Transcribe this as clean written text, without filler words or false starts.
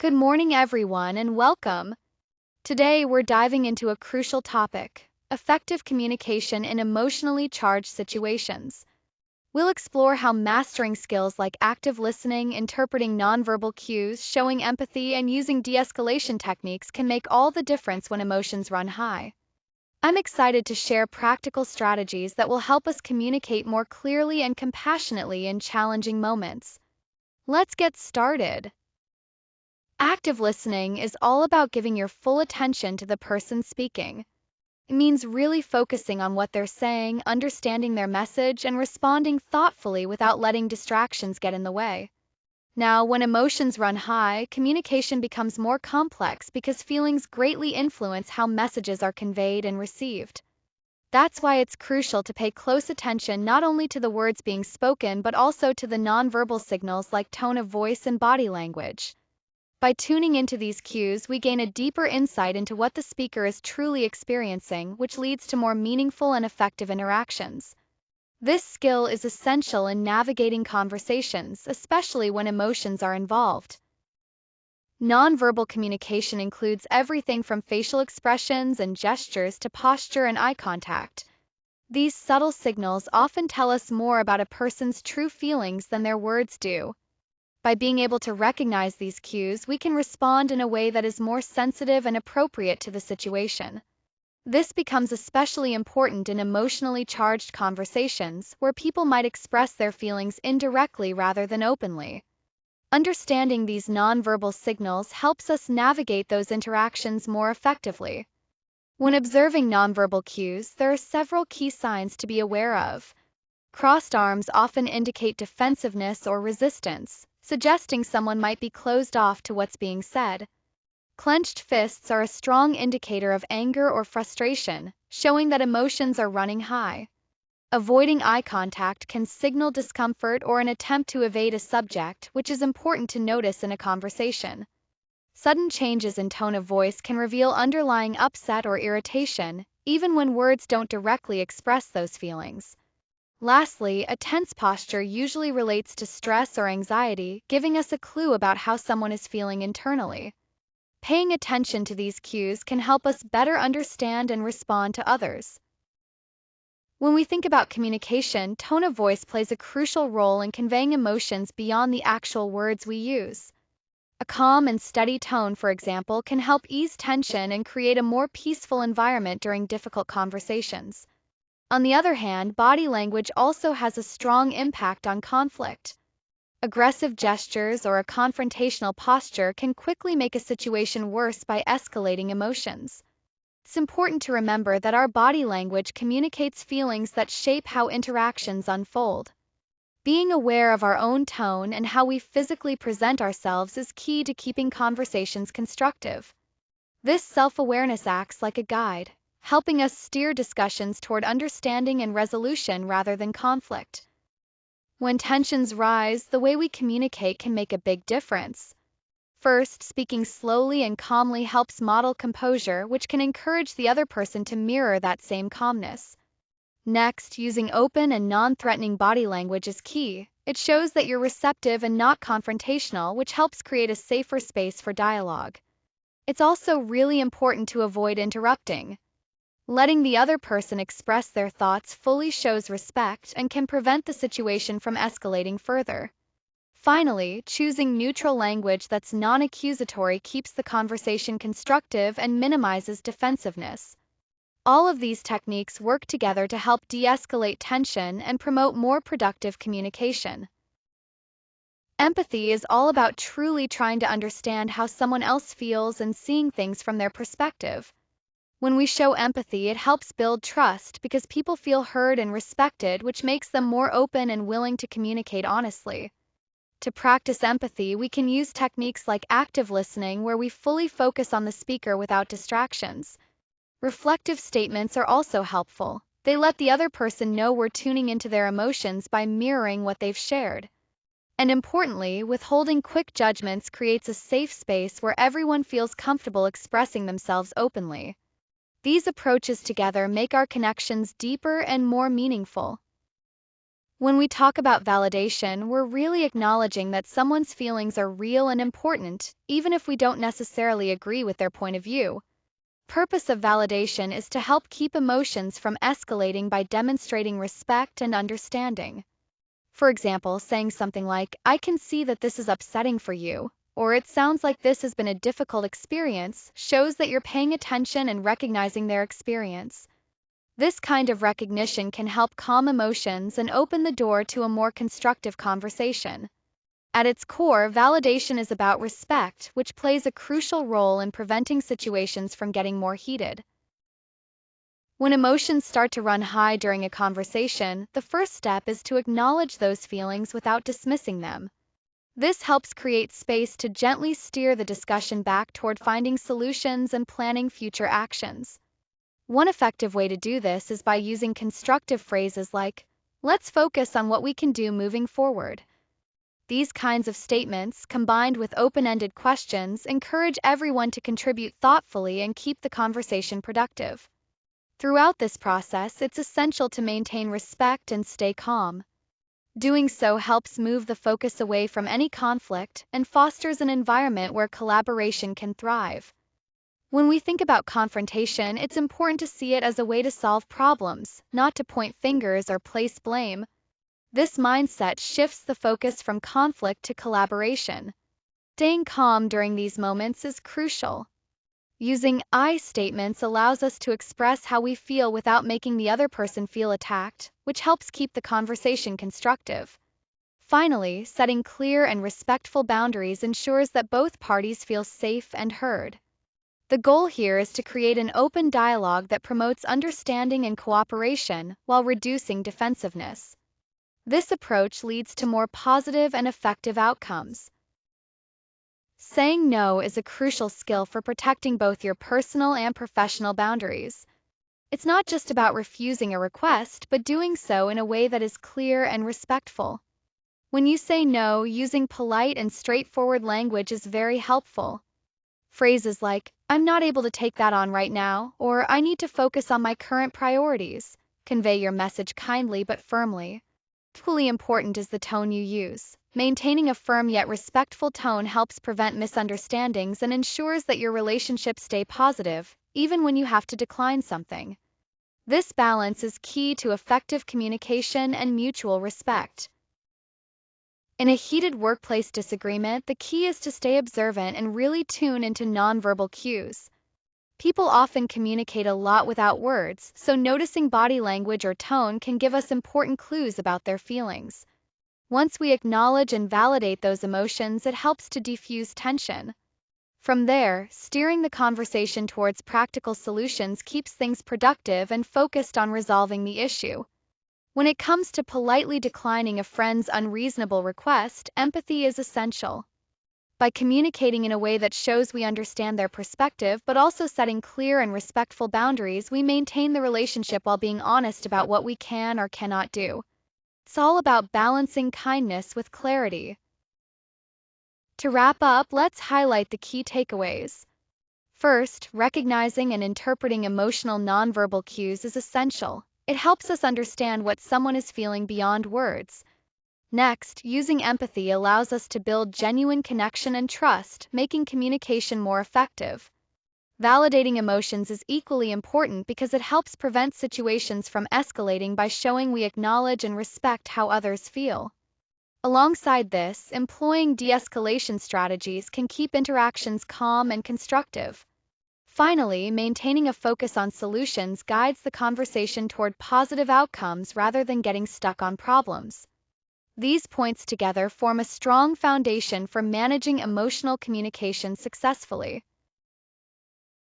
Good morning, everyone, and welcome. Today, we're diving into a crucial topic: effective communication in emotionally charged situations. We'll explore how mastering skills like active listening, interpreting nonverbal cues, showing empathy, and using de escalation techniques can make all the difference when emotions run high. I'm excited to share practical strategies that will help us communicate more clearly and compassionately in challenging moments. Let's get started. Active listening is all about giving your full attention to the person speaking. It means really focusing on what they're saying, understanding their message, and responding thoughtfully without letting distractions get in the way. Now, when emotions run high, communication becomes more complex because feelings greatly influence how messages are conveyed and received. That's why it's crucial to pay close attention not only to the words being spoken but also to the nonverbal signals like tone of voice and body language. By tuning into these cues, we gain a deeper insight into what the speaker is truly experiencing, which leads to more meaningful and effective interactions. This skill is essential in navigating conversations, especially when emotions are involved. Nonverbal communication includes everything from facial expressions and gestures to posture and eye contact. These subtle signals often tell us more about a person's true feelings than their words do. By being able to recognize these cues, we can respond in a way that is more sensitive and appropriate to the situation. This becomes especially important in emotionally charged conversations where people might express their feelings indirectly rather than openly. Understanding these nonverbal signals helps us navigate those interactions more effectively. When observing nonverbal cues, there are several key signs to be aware of. Crossed arms often indicate defensiveness or resistance, suggesting someone might be closed off to what's being said. Clenched fists are a strong indicator of anger or frustration, showing that emotions are running high. Avoiding eye contact can signal discomfort or an attempt to evade a subject, which is important to notice in a conversation. Sudden changes in tone of voice can reveal underlying upset or irritation, even when words don't directly express those feelings. Lastly, a tense posture usually relates to stress or anxiety, giving us a clue about how someone is feeling internally. Paying attention to these cues can help us better understand and respond to others. When we think about communication, tone of voice plays a crucial role in conveying emotions beyond the actual words we use. A calm and steady tone, for example, can help ease tension and create a more peaceful environment during difficult conversations. On the other hand, body language also has a strong impact on conflict. Aggressive gestures or a confrontational posture can quickly make a situation worse by escalating emotions. It's important to remember that our body language communicates feelings that shape how interactions unfold. Being aware of our own tone and how we physically present ourselves is key to keeping conversations constructive. This self-awareness acts like a guide, helping us steer discussions toward understanding and resolution rather than conflict. When tensions rise, the way we communicate can make a big difference. First, speaking slowly and calmly helps model composure, which can encourage the other person to mirror that same calmness. Next, using open and non-threatening body language is key. It shows that you're receptive and not confrontational, which helps create a safer space for dialogue. It's also really important to avoid interrupting. Letting the other person express their thoughts fully shows respect and can prevent the situation from escalating further. Finally, choosing neutral language that's non-accusatory keeps the conversation constructive and minimizes defensiveness. All of these techniques work together to help de-escalate tension and promote more productive communication. Empathy is all about truly trying to understand how someone else feels and seeing things from their perspective. When we show empathy, it helps build trust because people feel heard and respected, which makes them more open and willing to communicate honestly. To practice empathy, we can use techniques like active listening, where we fully focus on the speaker without distractions. Reflective statements are also helpful. They let the other person know we're tuning into their emotions by mirroring what they've shared. And importantly, withholding quick judgments creates a safe space where everyone feels comfortable expressing themselves openly. These approaches together make our connections deeper and more meaningful. When we talk about validation, we're really acknowledging that someone's feelings are real and important, even if we don't necessarily agree with their point of view. Purpose of validation is to help keep emotions from escalating by demonstrating respect and understanding. For example, saying something like, "I can see that this is upsetting for you," or "It sounds like this has been a difficult experience," shows that you're paying attention and recognizing their experience. This kind of recognition can help calm emotions and open the door to a more constructive conversation. At its core, validation is about respect, which plays a crucial role in preventing situations from getting more heated. When emotions start to run high during a conversation, the first step is to acknowledge those feelings without dismissing them. This helps create space to gently steer the discussion back toward finding solutions and planning future actions. One effective way to do this is by using constructive phrases like, "Let's focus on what we can do moving forward." These kinds of statements, combined with open-ended questions, encourage everyone to contribute thoughtfully and keep the conversation productive. Throughout this process, it's essential to maintain respect and stay calm. Doing so helps move the focus away from any conflict and fosters an environment where collaboration can thrive. When we think about confrontation, it's important to see it as a way to solve problems, not to point fingers or place blame. This mindset shifts the focus from conflict to collaboration. Staying calm during these moments is crucial. Using "I" statements allows us to express how we feel without making the other person feel attacked, which helps keep the conversation constructive. Finally, setting clear and respectful boundaries ensures that both parties feel safe and heard. The goal here is to create an open dialogue that promotes understanding and cooperation while reducing defensiveness. This approach leads to more positive and effective outcomes. Saying no is a crucial skill for protecting both your personal and professional boundaries. It's not just about refusing a request, but doing so in a way that is clear and respectful. When you say no, using polite and straightforward language is very helpful. Phrases like, "I'm not able to take that on right now," or "I need to focus on my current priorities," convey your message kindly but firmly. Equally important is the tone you use. Maintaining a firm yet respectful tone helps prevent misunderstandings and ensures that your relationships stay positive, even when you have to decline something. This balance is key to effective communication and mutual respect. In a heated workplace disagreement, the key is to stay observant and really tune into nonverbal cues. People often communicate a lot without words, so noticing body language or tone can give us important clues about their feelings. Once we acknowledge and validate those emotions, it helps to defuse tension. From there, steering the conversation towards practical solutions keeps things productive and focused on resolving the issue. When it comes to politely declining a friend's unreasonable request, empathy is essential. By communicating in a way that shows we understand their perspective but also setting clear and respectful boundaries, we maintain the relationship while being honest about what we can or cannot do. It's all about balancing kindness with clarity. To wrap up, let's highlight the key takeaways. First, recognizing and interpreting emotional nonverbal cues is essential. It helps us understand what someone is feeling beyond words. Next, using empathy allows us to build genuine connection and trust, making communication more effective. Validating emotions is equally important because it helps prevent situations from escalating by showing we acknowledge and respect how others feel. Alongside this, employing de-escalation strategies can keep interactions calm and constructive. Finally, maintaining a focus on solutions guides the conversation toward positive outcomes rather than getting stuck on problems. These points together form a strong foundation for managing emotional communication successfully.